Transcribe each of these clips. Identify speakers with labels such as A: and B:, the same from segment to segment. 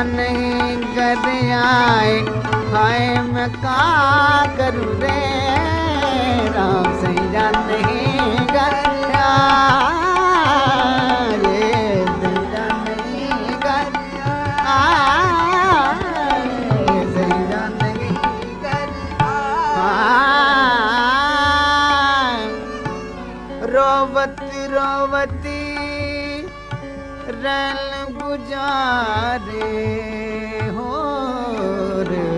A: नहीं कर आए, हाय मैं का करूँ रे राम सैया नहीं कर आए, सैया नहीं कर आए, सैया नहीं कर आए। रोवती रोवती रैन गुजारे हो रे,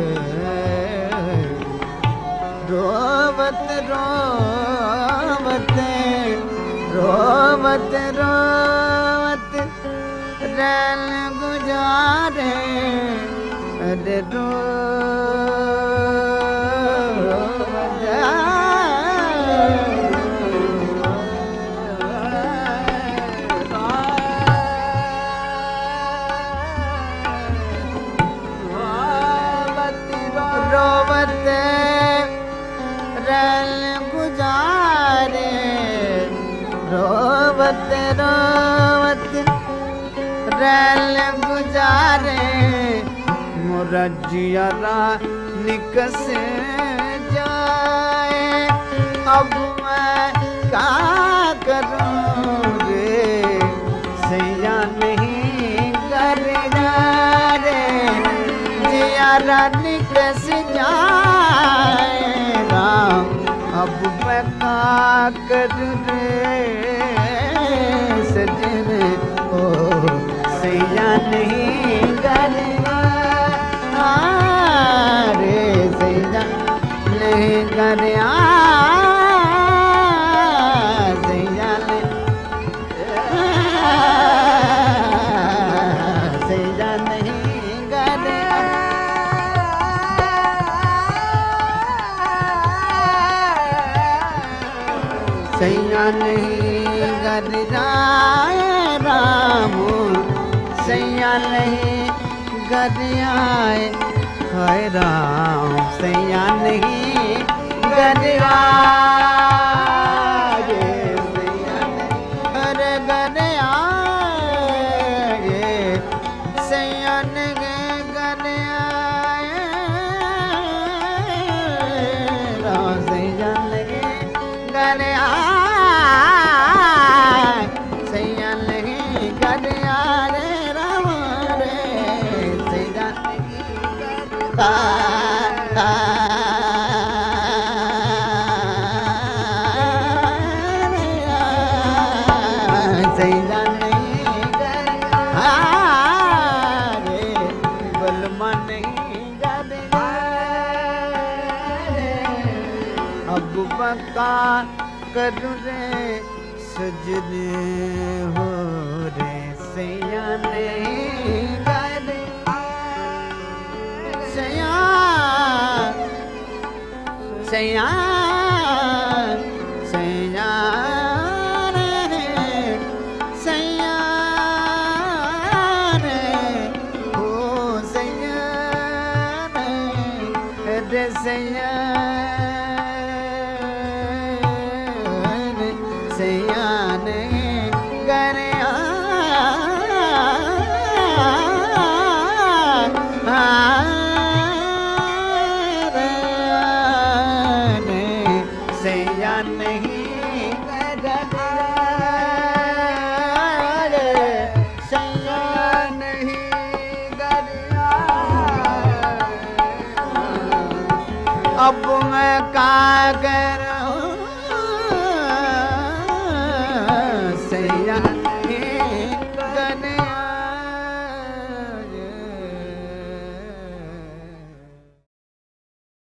A: रोवत रोवत रोवत रोवत रैन गुजारे, अरे रोवत रोवत रैल गुजारे, मोरा जियारा निकस जाए, अब मैं क्या करूँ रे सैया नहीं कर रे, जियारा निकस जाए राम, अब मैं क्या करूँ रे सजन ओ सैया नहीं कर रे, सैया नहीं कर सैया सैया नहीं कर सैया नहीं कर राम, सैया नहीं कर आए, हाय राम सैया नहीं कर आए, सैया नहीं कर आए, सैया नहीं कर आए, राम सैया नहीं कर आए, सैया नहीं कर आए राम रे, सैया नहीं कर सैया नहीं कर रे, बलमा नहीं कर अब बका करूँ रे सजने हो रे, सैया नहीं कर सैया सैया सैया रे, सैया रे हो सैया रे सैया सैया नहीं कर सैया नहीं कर सैया नहीं कर अब मैं का कर